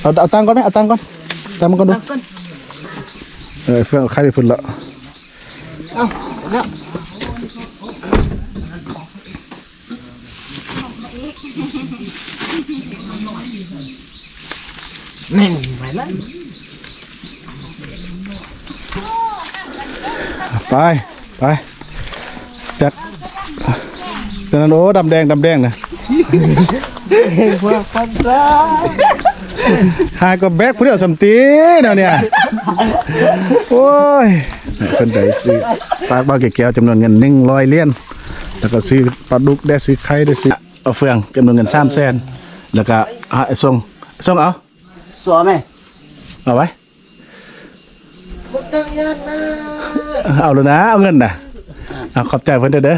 เอาตังก่อนนะเอาตังก่อนตังมันก่อนดูเฟื่องเอาไข่ไปพุ่นละเอาแล้วนี่ไปแล้วไปจักตอนนั้นโอ้ดำแดงนะเห็นพวกคนร้ายหายก็แบกผู้เดียวสมตีเนาะเนี่ยโอ้ยเป็นไดซื้อปลาบ้าแก้วจำนวนเงิน100 เหรียญแล้วก็ซื้อปลาดุกได้ซื้อไข่ได้ซื้อเอาเฟืองจำนวนเงิน300,000แล้วก็ไอ้ส่งเอาสวยไหมเอาไว้เอาเลยนะเอาเงินนะเอาขอบใจเพิ่นเด้อ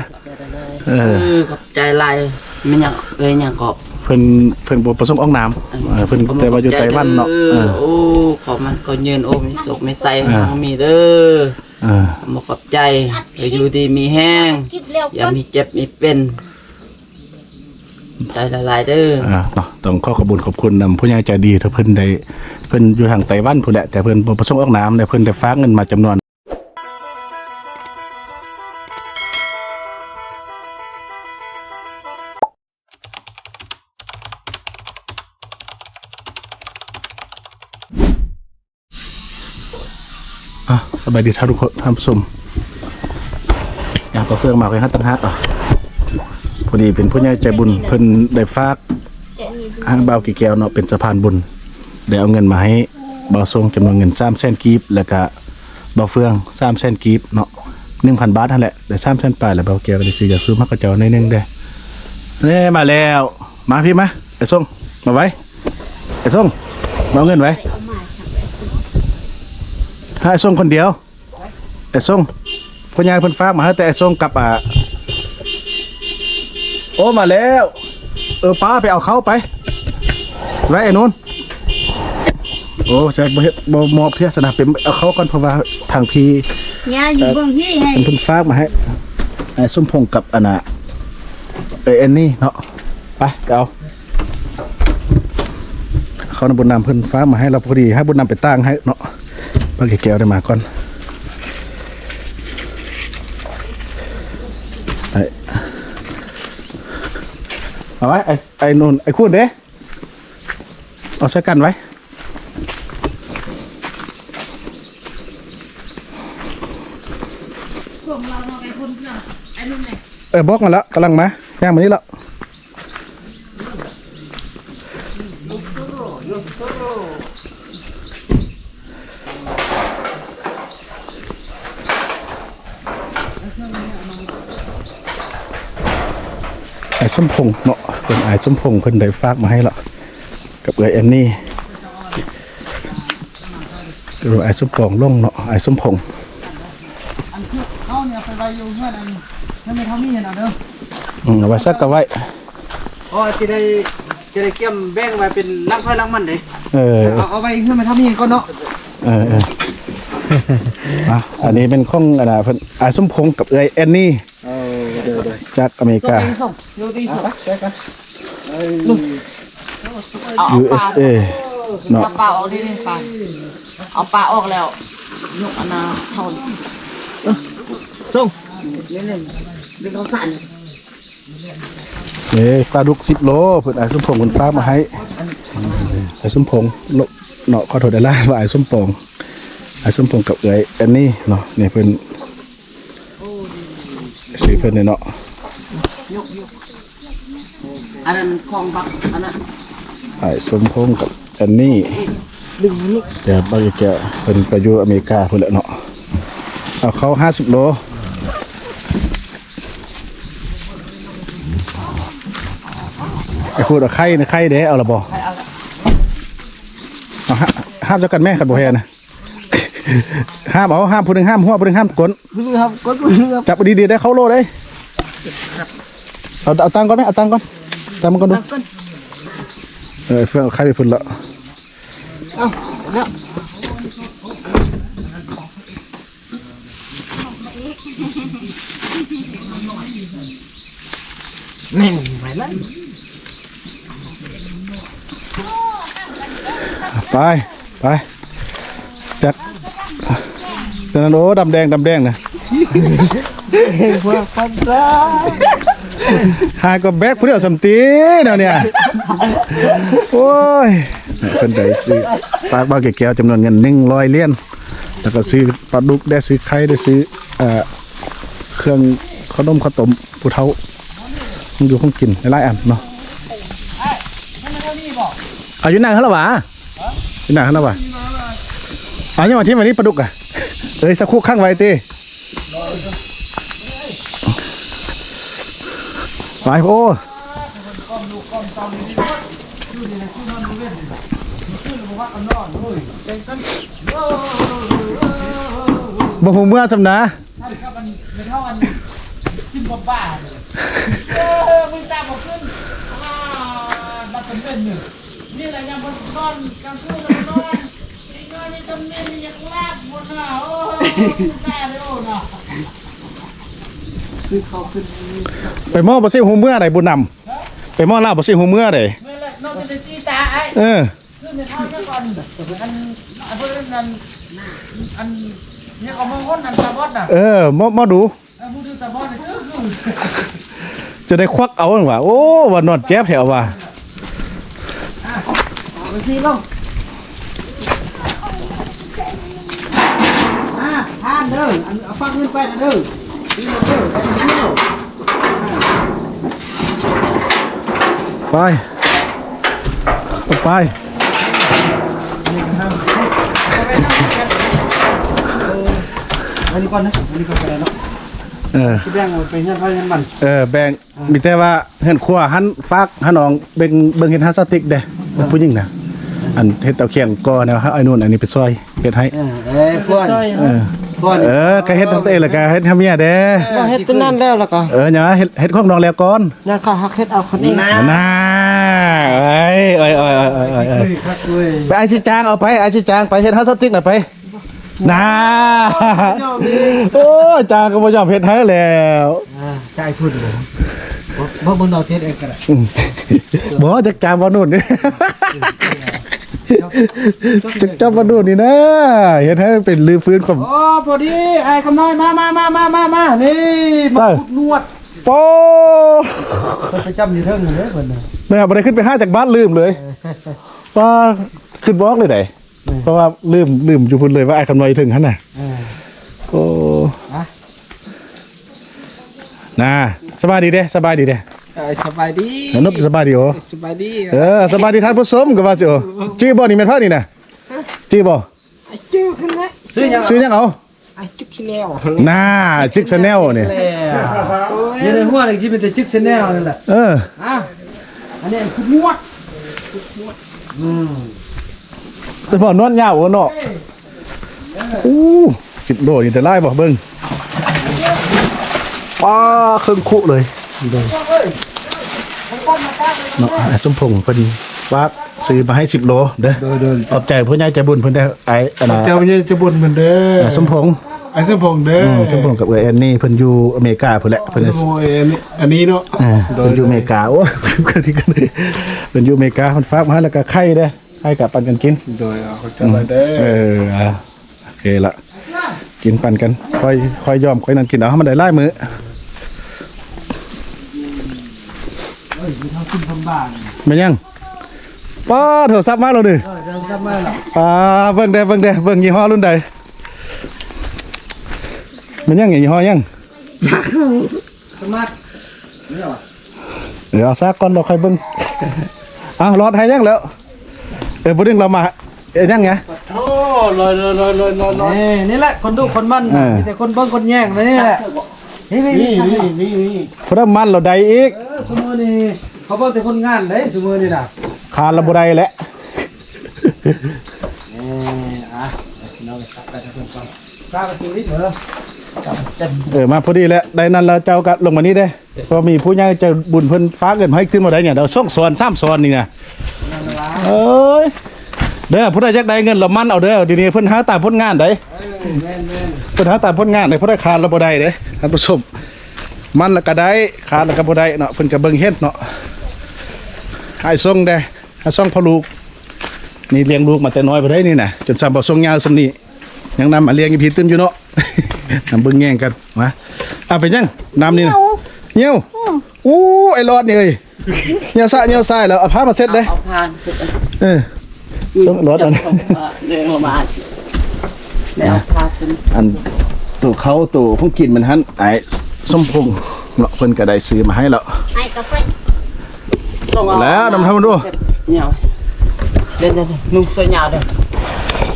ขอบใจลายมันยังยังเกาะเพิ่นบ่ประสงค์ออกนามเพิ่นแต่ว่าอยู่ไต้หวันเนาะโอ้ขอมันก็ยืนโอ้มีสุขมีใส่ทางมีเด้อมาขอบใจอยู่ดีมีแห้งอย่ามีเจ็บมีเป็นใจละลายเด้อเนาะต้องขอบคุณนำผู้ใหญ่ใจดีถ้าเพิ่นได้เพิ่นอยู่ทางไต้หวันพุ่นแหละแต่เพิ่นบ่ประสงค์ออกนามแต่เพิ่นได้ฝากเงินมาจำนวนสบายดีทุกคนท่านผู้ชมอยากกระเฟืองมาไว้ให้ตั้งฮักพอดีเป็นผู้ใหญ่ใจบุญเพิ่นได้ฝากให้บ่าวกี่แก้วเนาะเป็นสะพานบุญได้เอาเงินมาให้บ่าวทรงจำนวนเงิน300,000 กีบแล้วก็บ่าวเฟือง300,000 กีบเนาะ 1,000 บาทนั่นแหละได้300,000 ปลายแล้วบ่าวแก้วก็ได้ซื้อยาสูบมากระเจ้าหน่อยนึงเด้นี่มาแล้วมาพี่มาไอ้ทรงมาไว้ไอ้ทรงมาเอาเงินไว้ให้ไอ้ทรงคนเดียวไอ้ทรงพ่อใหญ่เพิ่นฝากมาให้แต่ไอ้ทรงกับโอ้มาแล้วป้าไปเอาเขาไปไว้ไอ้นู้นโอ้ใช่บ่มอบเทียสนะเป็นเอาเขาก่อนเพราะว่าทางพี่ย่าอยู่เบิ่งพี่ให้เพิ่นฝากมาให้ไอ้ส้มพงกับอันน่ะเอ็นนี่เนาะไปเอาเขานำบุญนำเพิ่นฝากมาให้เราพอดีให้บุญนำไปตั้งให้เนาะป้าแก้วได้มาก่อนเอาไว้ไอ้นุ่นไอ้คุณเด้เอาใส่กันไว้บล็อกมาแล้วกำลังมาย่างมานี่แล้วไอ้ส้มพงเนาะเป็นไอ้ส้มพงเพิ่นได้ฝากมาให้ละกับไอ้แอนนี่ดูไอ้ส้มปองล่งเนาะไอ้ส้มพงอันคือเขาเนี่ยไปไว้อยู่เพื่อนอันนั่นไม่เท่ามีเห็นเอาเด้อเอาไว้ซักกับไว้อ๋อจะได้เกี่ยมแบ่งไว้เป็นล้างไฟล้างมันเลยเอาไว้เพื่อนไม่เท่ามีก็เนาะอันนี้เป็นข้องอะไรเพิ่นไอ้ส้มพงกับไอ้แอนนี่จากอเมริกา USA เนาะปลาออกดิปลาเอาปลาออกแล้วยกอันน่ะเท่าส่งเล่นเป็นข้าวสารปลาดุก10 โลเพิ่นไอ้ส้มพงเพิ่นฝากมาให้ไอ้ส้มพงเนาะขอโทษได้ล่ะว่าไอ้ส้มปองไอ้ส้มพงกับไอ้แอนนี่เนาะนี่เพิ่นซื้อเพิ่นเนาะอันนั้นของบักอันนั้นไอ้ส้มพงกับแอนนี่แต่บางแกเพิ่นไปอยู่อเมริกาเพิ่นแหละเนาะเอาเขา50 โลไอ้พูดเอาไข่นะไข่เด้เอาละบ่เอาห้ามจักกันแม่ขันบ่แฮนะห้ามเอาห้ามผู้หนึ่งห้ามหัวผู้หนึ่งห้ามกดจับดีๆได้เข้าโลได้เอาตังก่อนนะเอาตังก่อนตังมันก่อนดูเฟื่องเอาไข่ไปพุ่นละเอาแล้วนี่ไปแล้ว ไปจักตอนนั้นโอ้ดำแดงนะ พวกคนร้าย หายก็แบกผู้เดียวสำตีเนาะเนี่ยโอ้ยเพิ่นได้ซื้อปลาบ้าแก้วจำนวนเงิน100เหรียญแล้วก็ซื้อปลาดุกได้ซื้อไข่ได้ซื้อเครื่องขนมข้าวต้มผู้เฒ่ามันอยู่ของกินหลายอันเนาะอายุนางเขาละวะอยู่นางเขาละวะยังมาที่วันนี้ปลาดุกอ่ะสักคู่ข้างไว้ตีไปโอ้บ่หูเมื่อสำนะมึงตามมาขึ้นบัดเป็นหนึ่งนี่แหละยังบนนอนกลางคืนนอนนี่นอนนี่ตำเนียนยังลาบบนหน้าโอ้ตาเลยโอ้น่ะคือเขาขึ้นไปหม้อบ่ซิหูเมื่อใดบุญนำไปหม้อลาบบ่ซิหูเมื่อใดเมื่อไรนอนเป็นตีตาไอ้ขึ้นในท้องก่อนอันเพื่อนนั่นอันเนี่ยก็มองคนนั่นตาบอดน่ะหม้อดูผู้ดูตาบอดเนี่ยจะได้ควักเอาหว่าโอ้ว่านอนแจ๊บแถวว่ะไปซีลงทานเด้อเอาฟังเงินไปนะเด้อไปวันนี้ก่อนนะวันนี้ก่อนไปแล้วเนาะแบ่งไปเงินเท่าเงินมันแบ่งมีแต่ว่าเห็นครัวหันฟากหันน้องเบิ่งเห็นฮัสติกเด้ผู้หญิงน่ะอันเฮ็ดเตาเคียงก่อแนวไอ้นู่นอันนี้ไปซอยเฮ็ดให้พวกก็เฮ็ดตั้งแต่แล้วก็เฮ็ดให้เมียเด้บ่เฮ็ดตั้งนั้นแล้วก็หยังเฮ็ดของน้องแล้วก่อนนั่นก็ฮักเฮ็ดเอาคนนี้น่าเอ้ยไปไอ้สิจางเอาไปไอ้สิจางไปเฮ็ดฮัสติกน่ะไปน่าโอ้จางก็บ่ยอมเฮ็ดให้แล้วใจพูดเลยบ่บนเราเฮ็ดเองก็ได้บ่จักจางบ่นู่นนี่จับมาดูนี่นะเห็นให้เป็นลือฟื้นความโอ้พอดีไอ้คำน้อยมานี่มาขุดนวดโป้ไปจำอยู่เทิงเลยคนน่ะแม่บ่ได้ขึ้นไป5จากบ้านลืมเลยว่าขึ้นบล็อกเลยได้เพราะว่าลืมอยู่พุ่นเลยว่าไอ้คำน้อยถึงหั่นน่ะโอ้น่ะสบายดีเด้สบายดีนุ๊กสบายดีโอสบายดีสบายดีท่านผู้ชมก็ว่าสิโอจี้บ่นี่แม่นพานี่น่ะจี้บ่จื้อขึ้นแล้วซื้อยังเอาจึกชแนลน่าจึกชแนลนี่อยู่ในหัวนี่สิเป็นแต่จึกชแนลนั่นแหละอันนี้คือนวดเฉพาะนวดยาวโอเนาะ10โลนี่แต่ไล่บ่เบิ่งป้าครึ่งคุเลยเนาะสมพงษ์เพิ่นว่าซื้อมาให้10โลเด้อขอบใจผู้ใหญ่ใจบุญเพิ่นได้ไอ้อันน่ะเจ้าผู้ใหญ่ใจบุญเพิ่นเด้อสมพงษ์สมพงษ์เด้อสมพงษ์กับแอนนี่เพิ่นอยู่อเมริกาพุ่นแหละเพิ่นอันนี้เนาะเพิ่นอยู่อเมริกาโอ้เพิ่นอยู่อเมริกาเพิ่นฝากมาให้แล้วก็ไข่เด้อไข่กับปันกันกินโดยขอบใจเด้อโอเคละกินปันกันค่อยยอมค่อยนั่นกินเอาให้มันได้หลายมื้อแม่ยังป้าโทรศัพท์มาแล้วดิเบิ่งยี่ห้อรุ่นใดแม่ยังยี่ห้อยังสมาร์ทเดี๋ยวซักก่อนเราค่อยเบิ่งรอดให้ยังแล้วบ่ดึงเรามายังไงโอ้ลอยนี่แหละคนดูคนมันมีแต่คนเบิ่งคนแย่งนี่แหละนี่พระมันเราใดอีกสมมุตินี่เขาเบิ่งแต่คนงานเด้สมมุตินี่น่ะคานระบ่ได้แหละน้องสักกันเพิ่นก่อนข้าก็กินนิดมาพอดีแล้วได้นั้นแล้วเจ้าก็ลงมานี่เด้พอมีผู้ใหญ่ใจบุญเพิ่นฟ้าเงินให้ขึ้นมาได้เนี่ยเดี๋ยว2ซ้อน3ซ้อนนี่นะเด้อผู้ใดอยากได้เงินละมันเอาเด้อทีนี้เพิ่นหาตามผลงานได้เพิ่นหาตามผลงานได้ผู้ใดคานระบ่ได้เด้ท่านผู้ชมมันแล้วก็ได้คานแล้วก็บ่ได้เนาะเพิ่นก็เบิ่งเฮ็ดเนาะให้ส่งได้ให้ส่งพ่อลูก นี่เลี้ยงลูกมาแต่น้อยไปได้นี่น่ะจนซ้ำบ่ทรงยาวสำนี้ยังนำมาเลี้ยงอีพีตึมอยู่เนาะ นำเบิ่งแย่งกันมาเอาไปยังน้ำนี่น่ะเหี่ยวอู้ไอ้รอดนี่เอ้ยเหี่ยวซ่าเหี่ยวซ่ายแล้วเอาผ้ามาเซ็ตเด้ เอาพานเสร็จ ต้องรถอัน เดินมาแล้วเอาพาขึ้น อันตัวเขาตัวพวกกินมันหันไอ้ส้มพงเนาะเพิ่นก็ได้ซื้อมาให้แล้ว ให้กาแฟ แล้วนำทำมาดู เหนียวเดินนุ่งเสื้อยาวเด้อ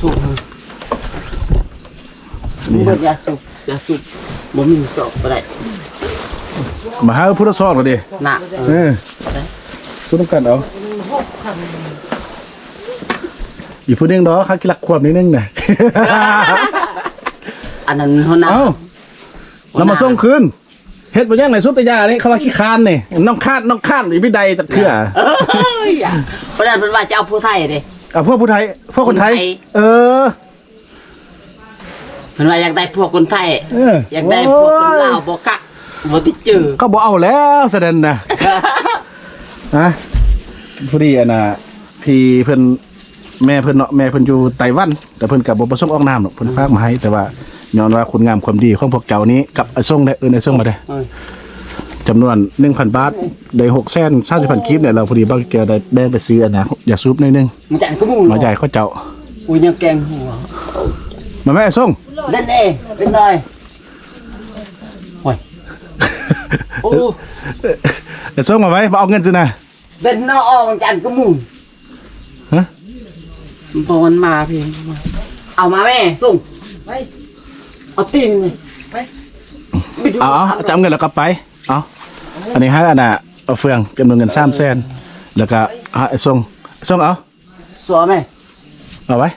สูบนี่ยาสูบบ่มีสอบอะไร มาหาพุทธซอกแล้วดิ น่ะ สู้ต้องกันเอาอีกผู้หนึงดอกเขากินหลักขวบนิดนึงน่ะ อันนั้นหัวหน้า เอ้าเรามาส่งคืนเฮ็ดบ่ยังไหนสุตยานี่เขาว่าขี้คานนี่น้องคาดอีพี่ใดจักเทื่อ เพราะนั้นเพิ่นว่าจะเอาผู้ไทยเด้ พวกผู้ไทยพวกคนไทย เออ เพิ่นว่าอยากได้พวกคนไทย อยากได้พวกคนลาวบ่กะบ่ติจื้อ ก็บ่เอาแล้วแสดงนะฮะพอดีอันน่ะพี่เพิ่นแม่เพิ่นเนาะแม่เพิ่นอยู่ไต้หวันแต่เพิ่นก็บ่ประสงค์ออกนามหรอกเพิ่นฝากมาให้แต่ว่าย้อนว่าคุณงามความดีของพวกเจ้านี้กับไอ้ส่งได้ไอ้ส่งมาได้จำนวน 1,000 บาทได้630,000กีบเนี่ยเราพอดีบ่แกได้แบ่งไปซื้ออันน่ะอย่าซุปหน่อยนึง มันจังกูมู มาใหญ่เขาเจ้า อุ้ยยังแกงหัว มาแม่ไอ้ส่ง นั่นเองเป็นหน่อยโอ้ยโอ้ ไอ้ส่งมาไว้บ่เอาเงินซินะ เป็นนอมันจังกูมู ฮะ มันบอกมันมาเพียงเอามาแม่ส่งไปเอาตีนเลยไปดู เอาจำเงินแล้วก็ไปเอาอันนี้ให้อันน่ะเอาเฟืองจำนวนเงิน300,000แล้วก็ไอ้ส่งเอา สัวแม่ เอาไว้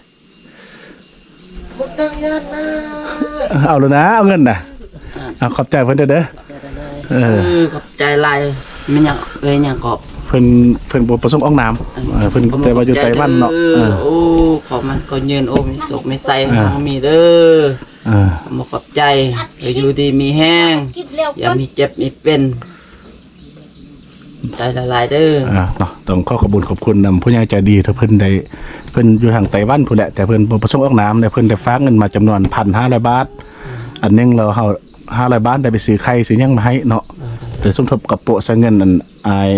เอาเลยนะเอาเงินน่ะเอาขอบใจเพิ่นเด้อขอบใจลายมันยังยังกอบ เพิ่นบ่ประสงค์ออกนามเพิ่นแต่ว่าอยู่ไต้หวันเนาะ โอ้ขอมันก็ยืนโอ้มีสุขมีใส่ทั้งมีเด้อมาขอบใจอยู่ดีมีแห้ง กินเร็ว อย่ามีเจ็บมีเป็นใจละลายเด้อ เนาะต้องขอบคุณนำผู้ใหญ่ใจดีที่เพิ่นได้เพิ่นอยู่ทางไต้หวันพุ่นแหละแต่เพิ่นบ่ประสงค์ออกนามแต่เพิ่นได้ฝากเงินมาจำนวน 1,500 บาทอันนึงเราเฮา500 บาทได้ไปซื้อไข่ซื้อหยังมาให้เนาะแต่สมทบกับโปะซะเงินอันอาย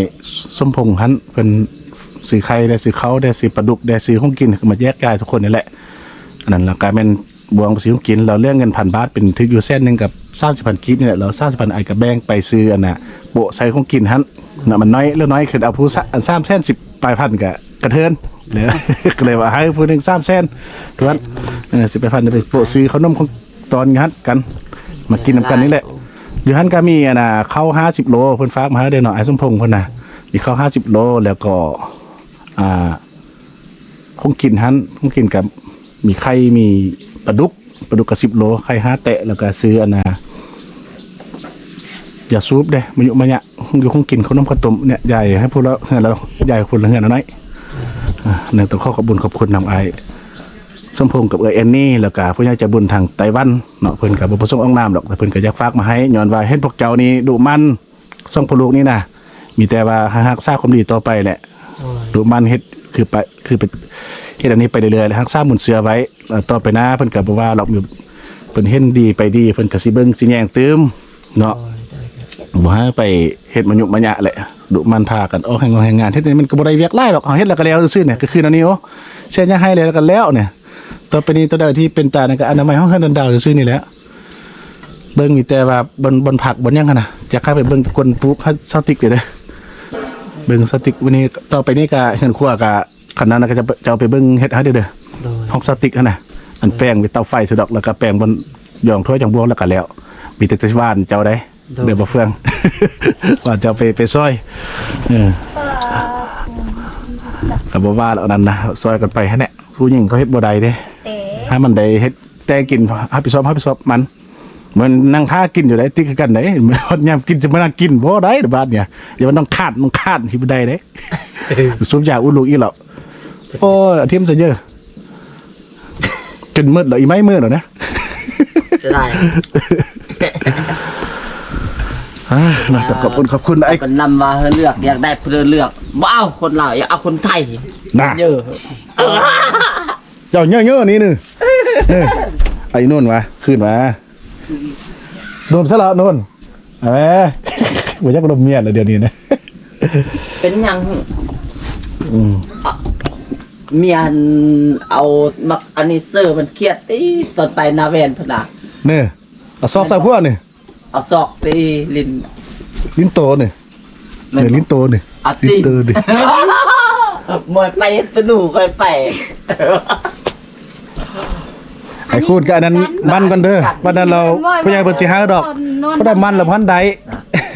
สมพงษ์หันเพิ่นซื้อไข่ได้ซื้อเขาได้ซื้อปลาดุกได้ซื้อของกินคือมาแยกย้ายทุกคนนี่แหละอันนั้นละกลายเป็นบวงไปซื้อของกินเราเรื่องเงิน1,000 บาทเป็นถึงอยู่เส้นนึงกับ30,000กีบนี่แหละเรา30,000ไอ้กับแบ่งไปซื้ออันน่ะโปะใส่ของกินหันน่ะมันน้อยเรื่องน้อยคือเอาผู้อัน310ปลายพันก็กระเทินเลย ก็เลยว่าให้ผู้นึง300,000ทุกวัน10ปลายพันไปโปะซื้อขนมของตอนหันกันมากินนำกันนี่แหละอยู่หันก็มีอันน่ะข้าว50 โลเพิ่นฝากมาให้ได้เนาะไอ้สมพงษ์เพิ่นน่ะมีข้าว50 โลแล้วก็ของกินหันของกินกับมีไข่มีปลาดุกกับ10 โลไข่5แตะแล้วก็ซื้ออันน่ะอย่าซูปเด้มาอยู่มาเนี่ยอยู่ของกินขนมข้าวต้มเนี่ยใหญ่ให้พูดแล้วเราใหญ่คนละเงินน้อยเนี่ยต้องขอบคุณนำไอ้สมพงษ์กับแอนนี่แล้วก็ผู้ใหญ่ใจบุญทางไต้หวันเนาะเพิ่นก็บ่ประสงค์ออกนามดอกแต่เพิ่นก็อยากฝากมาให้ย้อนว่าเห็นพวกเจ้านี่ดุมันส่งพวกลูกนี่นะมีแต่ว่ารักษาความดีต่อไปแหละดุมันเฮ็ดคือไปเฮ็ดอันนี้ไปเรื่อยๆรักษาหมุนเสือไว้ต่อไปนะเพิ่นก็บ่ว่าหรอกเพิ่นเห็นดีไปดีเพิ่นก็สิเบิ่งสิแย่งตืมเนาะบ่ให้ไปเฮ็ดมันยุมันยะแหละดุมันพากันออกแห่งงานเฮ็ดนี่มันก็บ่ได้เวียกหลายหรอกเฮาเฮ็ดแล้วก็แล้วซื่อๆเนี่ยก็คืออันนี้โอ้เส้นยาให้แล้วก็แล้วเนี่ยต่อไปนี้ตัวใดที่เป็นตานั่นก็อนามัยห้องเฮือนดาวซื่อๆนี่แหละเบิ่งมีแต่ว่าบนผักบนหยังหั่นน่ะจะเข้าไปเบิ่งคนปุ๊บเซาติกเด้อเบิ่งสติกวันนี้ต่อไปนี้ก็เฮือนครัวก็คันนั้นก็จะเอาไปเบิ่งเฮ็ดให้เด้อห้องสติกหั่นน่ะอันแป้งไปเตาไฟสะดอกแล้วก็แป้งบนหย่องถ้วยจังบวงแล้วก็แล้วมีแต่จะว่านเจ้าได้เดี๋ยวบ่เฟือง ว่าจะไปซอยก็บ่ว่าแล้วนั่นนะซอยกันไปให้แน่ผู้หญิงเขาเฮ็ดบ่ได้เด้ให้มันได้เฮ็ดแต่กินรับผิดชอบมันเหมือนนั่งท่ากินอยู่ได้ติคือกันได้ฮอดยามกินจะมานั่งกินบ่ได้เด้อบาดเนี่ยอย่ามันต้องคาดสิบ่ได้เด้ สุบยาอุลูกอีหรอกโอ้ยอาทิมซะเยอะจนมืดแล้วอีไม้มืดแล้วนะ เสียดาย น่าจะขอบคุณไอ้ เป็นนำมาให้เลือกอยากได้เพื่อเลือกบ่เอาคนลาวอยากเอาคนไทย น่ะ เยอะ เจ้าเยอะๆนี่นึไอ้นู่นวะขึ้นมาโดนซะแล้วนู่นเอาแม่บ่อยากโดนเมียนเลยเดี๋ยวนี้นะ เป็นหยัง อืม เมียนเอามักอันนี้เซอร์มันเครียดตีตอนไปนาแวนพนน่ะ นี่เอาซอกใส่พวกนี่ เอาซอกตีลิ้น ลิ้นโตนี่เนี่ยลิ้นโตนี่ เอา ลิ้ ตี นโตนี่ มวยไปสนุกค่อยไป ไอ้คูณกับอันนั้นมันกันเด้อวันนั้นเราผู้ใหญ่เพิ่นสิหาดอกบ่ได้มันละพันใด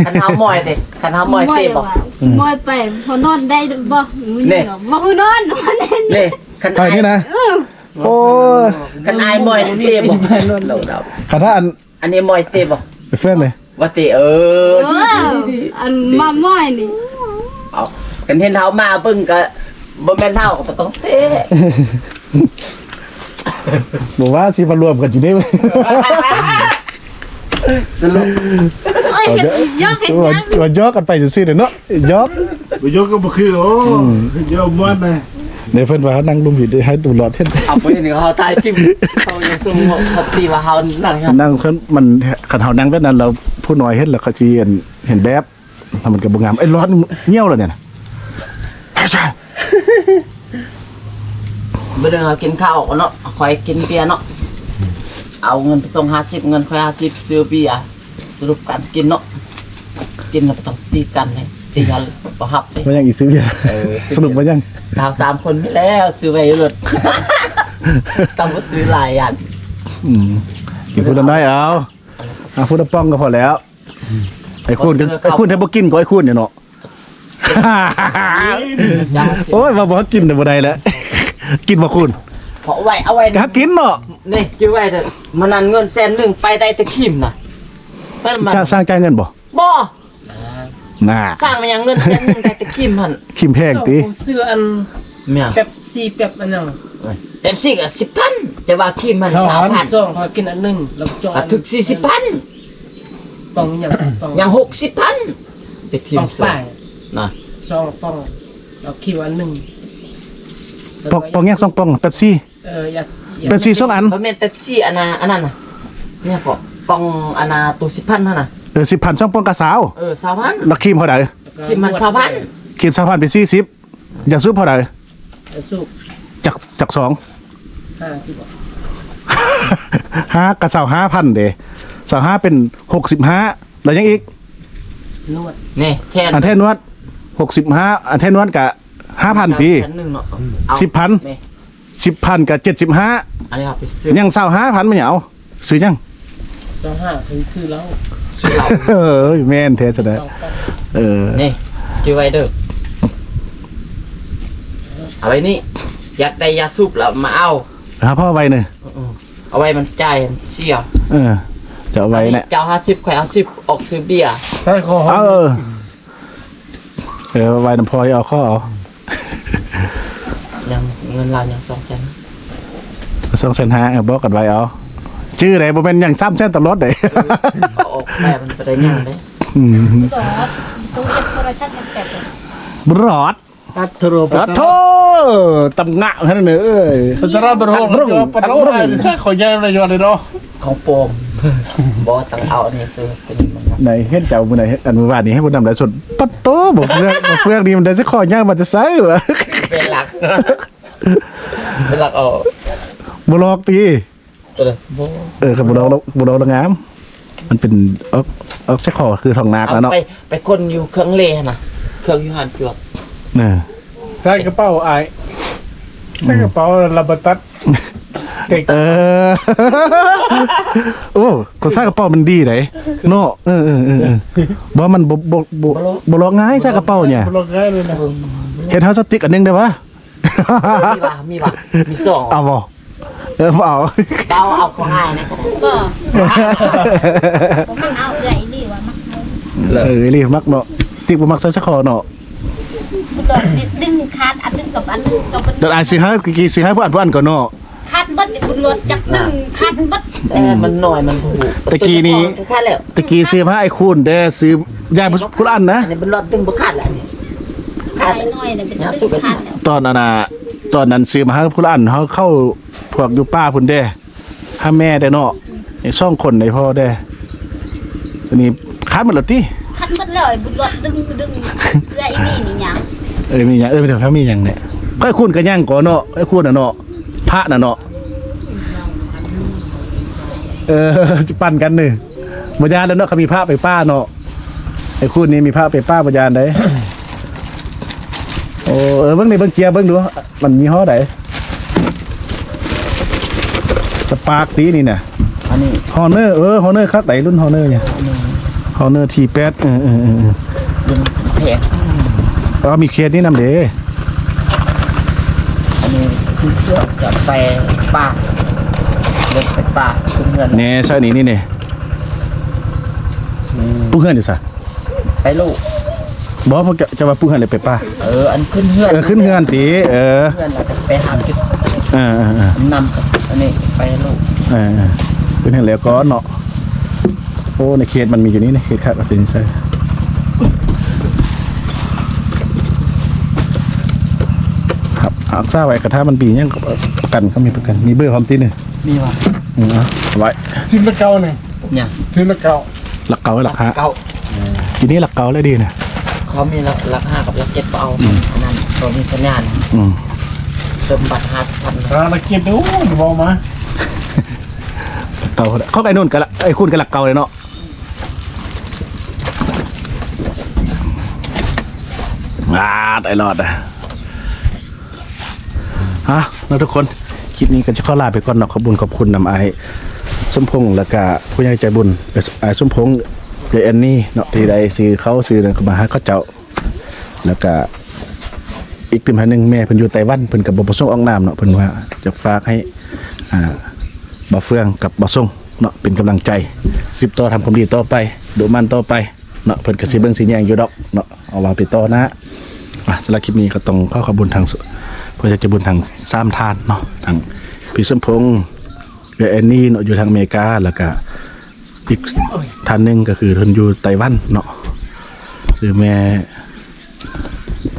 คันเฮามอยเด้คันเฮามอยเตะบ่ มอยไปพอนอนได้บ่บ่คือนอนนอนเล่น นี่คัน ไปนี่นะโอ้ย คันอายมอยเตะบ่เรา คันถ้าอันนี้มอยเตะบ่ ไปเฟื่องเลย ว่าเตะอันมามอยนี่ เอากันเห็นเฮามาเบิ่งก็บ่แม่นเฮาก็บ่ต้องเตะ บอกว่าสิมารวมกันอยู่นี่ เอ้ยยกเห็นยัง ว่ายอกกันไปซื่อๆเด้อเนาะยอก ไปยกก็บ่คือโอ้ยอมมันนะ ในเพิ่นว่าเขานั่งลุมอยู่ให้ดูหลอดเฮ็ด เอาไปนี่เฮาตายคลิปเขายังซุ่มเขาตีว่าเฮานั่นครับ นั่งเพิ่นมันคันเฮานั่งแบบนั้นเราผู้น้อยเฮ็ดแล้วเขาสิเห็นแบบถ้ามันก็บ่งามไอ้ร้อนเหี่ยวแล้วเนี่ยนะใช่ เมื่อเดือนเขากินข้าวเนาะคอยกินเบียร์เนาะเอาเงินไปส่ง50เงินคอย50ซื้อเบียร์สรุปการกินเนาะกินแล้วต้องตีกันเลยตีกันบ่ฮับเลย ว่ายังอีกซื้อเบียร์สรุปว่ายัง ดาว3คนไม่แล้วซื้อไว้รถต้องมาซื้อหลายอัน อีกพูดน้อยเอาพูดป้องก็พอแล้วไอ้คุณถ้าบ่กินก็ไอ้คุณเนี่ยเนาะโอ้ยว่าบ่กินน่ะบ่ได้แล้วกินบ่คุณ เพราะเอาไว้ ก็กินเนาะ นี่จื้อไว้เถอะมันนั่นเงิน100,000ไปได้แต่คิมน่ะเพิ่นมา จะสร้างจ่ายเงินบ่ บ่ น่า สร้างมันยังเงิน100,000ได้แต่คิมหั่น คิมแพงติ เสื้ออัน แม่ง เป๊ปซี่เป๊ปอันนั้น เต็มสิก็10,000จะว่าคิมมัน สอง 3,000 สองเขากินอันหนึงแล้วจอ อ่ะ น ถึก40,000 ปองอย่างปอง ยัง60,000ไปคิ ป ม อง สอ ป้าง ย นะ สองปองเราคิวอันหนึง ปองแยก2ปองเป๊ปซี่ อยาก เป๊ปซี่2อัน บ่แม่นเป๊ปซี่อันนั้นน่ะเนี่ยพอปองอันน่ะตัว10,000นั่นน่ะ 10,000 2ปองกะสาว 20,000 แล้วครีมเท่าใด คิมมัน20,000 ครีม2,000เป็น40อยากซื้อเท่าใด สู้ จาก2 5ที่บอก 5กะสาว 5,000เด้สาว5เป็น65แล้วยังอีก นวด นี่แทน อันแท้นวด65อันแท้นวดกะ 5,000 ปี แสนหนึ่งเนาะเอา 10,000 นี่ 10,000กับ75 อันนี้เอาไปซื้อ ยัง25,000มันหยังเอาซื้อยัง 25ถึงซื้อแล้ว ซื้อเหล้า เอ้ยแม่นแท้ซะแล้ว 2ปอง นี่จื้อไว้เด้อเอาไว้นี่อยากได้ยาสูบแล้วมาเอา หาพ่อไว้หน่อย เอาไว้มันจ่ายเสีย จะเอาไว้เนี่ย เจ้า50ข่อยเอา10ออกซื้อเบียร์ ใส่คอ ไว้น้ำพลอยเอาข้อเอา ยังเงินเรายัง200,000 2,500,000บอกกันไว้เอาชื่อไหนบ่เป็นอย่างซ้ำเส้นตลอดเลย เอาออกแม่มันไปได้ยังเด้ ตอดตู้เย็นโทรศัพท์แปด บรอด ตัดโทร ปัดโทตำงะนั่นเอ้ย ปัตระบรมปัตระใส่ขอยาวเลยยอดเลยเนาะ ของโปมบ่ต้องเอาอันนี้ซื้อเป็นมันครับ ไหนเฮ็ดเจ้ามื้อไหนเฮ็ดอันมื้อวานนี้ให้ผู้นำได้สุดปัดโตบ่เฟืองนี่มันได้สิขอย่างมันจะใส่วะ เป็นหลักเป็นหลักเอา บ่ลอกตี ตัวเลยบ่ ครับบ่ลอกแล้วงาม มันเป็นออกใส่คอคือทองนาค เอา แล้วเนาะ ไปคนอยู่เครื่องเลน่ะเครื่องอยู่หันเกือบ น่ะ ใส่กระเป๋าไอ้ใส่กระเป๋าระบตัดเด็ก โอ้คนใส่กระเป๋ามันดีไหนเนาะบ่มันบ่ลอกง่ายใส่กระเป๋าเนี่ย บล็อกง่ายเลยนะ เฮ็ดเฮาสติ๊กอันนึงได้ปะ มีป่ะมีสอง เอาบ่บ่เอา เอาของง่ายนะก็ได้ บ่ผมมันเอาใหญ่ดีว่ามัก รีบมักเนาะติ๊กบ่มักใส่สักคอเนาะ มันก็ดึงขาดอันนึงกับอันนึงกับ เดี๋ยวอายสิหากี่สิหาผู้อันก่อนเนาะ ขาดบ บัดบุญรถจักดึงคันบัด แต่มันหน่อยมันผูก ตะกี้นี้ ขาดแล้ว ตะกี้ซื้อผ้าไอ้คูณเด้อซื้อยายผู้อันนะ อันนี้มันรอดตึงบ่ขาดแล้วนี่ขาด ไอ้น้อยน่ะเป็นดึงคันแล้ว ตอนนั้นซื้อมาให้ผู้อันเขาเข้าพวกอยู่ป้าพุ่นเด้ถ้าแม่ได้เนาะไอ้2คนในพ่อเด้อันนี้คัดหมดแล้วติ คันบัดเลยบุญรถดึงเรือไอ้นี่นี่หยัง มีหยังไม่ถึงถ้ามีหยังเนี่ยก็ไอ้คูณก็ย่างก่อนเนาะไอ้คูณน่ะเนาะพระน่ะเนาะจะปั่นกันนี่บ่ยานแล้วเนาะเขามีพระไปป้าเนาะไอ้คูณนี่มีพระไปป้าบ่ยานได้ โอ้เบิ่งนี่เบิ่งเกียร์เบิ่งดูมันมีฮ้อใดสปาร์คตีนี่น่ะ อันนี้ ฮอเนอร์ฮอเนอร์ครับไหนรุ่นฮอเนอร์เนี่ยฮอเนอร์ T8 ดึงแผง มีเคสนี่นำเด้ อันนี้ซื้อเครื่องจะไปป่าเล็กไปป่าขึ้นเงิน แน่ใช่นี่นี่ผู้เฮือนอยู่ซะ ไปลูก บ่เพราะจะว่าผู้เฮือนเลยไปป้า อันขึ้นเงิน ขึ้นเฮือนติ เงินแล้วก็ไปหากินนำกับอันนี้ไปลูก ขึ้นเฮือนแล้วก็เนาะโอ้ในเขตมันมีอยู่นี่ในเขตคาดว่าสิใช่ครับอักษาไว้กระทะมันปียังประกันเขามีประกันมีเบอร์ความตีนึง มีวะ เอาไว้ ซิมละเก่าเนี่ย เนี่ย ซิมละเก่า หลักเก่าหลักฮะ เก่า ทีนี้หลักเก่าเลยดีนะ เขามีราคากับราคาเก็บเอาอันนั้นตัวมีสัญญาณ อืม เติมบัตร50,000 ร้านละเก็บดูบอกมา เก่าเขาไอ้นู่นกันละไอ้คุณกันหลักเก่าเลยเนาะได้รอดอ่ะฮะแล้วทุกคนคลิปนี้ก็จะขอลาไปก่อนเนาะขอบคุณนำไอ้สมพงษ์แล้วก็ผู้ใหญ่ใจบุญไอ้สมพงษ์เจแอนนี่เนาะที่ได้ซื้อเขาซื้อนั่นก็มาให้เขาเจ้าแล้วก็อีกทีมหนึ่งแม่เพิ่นอยู่ไต้หวันเพิ่นกับบ่ส่งออกน้ำเนาะเพิ่นว่าจะฝากให้บ่เฟืองกับบ่ส่งเนาะเป็นกำลังใจ10ต่อทำความดีต่อไปดูมันต่อไปเนาะเพิ่นก็สิเบิ่งสิแยงอยู่ดอกเนาะเอาว่าไปต่อนะสำหรับคลิปนี้ก็ต้องขอบคุณทางผู้ใหญ่ใจบุญทาง3ท่านเนาะทางพี่สมพงษ์แอนนี่เนาะอยู่ทางอเมริกาแล้วก็อีกท่านหนึงก็คือเพิ่นอยู่ไต้หวันเนาะคือแม่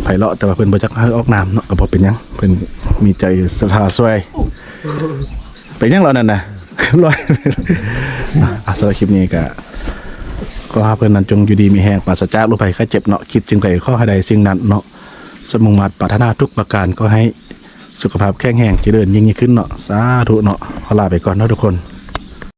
ไผเลาะแต่ว่าเพิ่นบ่จักให้ออกนามเนาะก็บ่เป็นหยังเพิ่นมีใจศรัทธาช่วยเป็นหยังแล้วนั่นน่ะ ลอยสำหรับคลิปนี้ก็หาเพิ่นนั้นจงอยู่ดีมีแรงปราศจากโรคภัยไข้เจ็บเนาะคิดจึงใดข้อให้ใดสิ่งนั้นเนาะสมมุ่งมั่นปรารถนาทุกประการก็ให้สุขภาพแข็งแรงเจริญยิ่งขึ้นเนาะสาธุเนาะขอลาไปก่อนเนาะทุกคน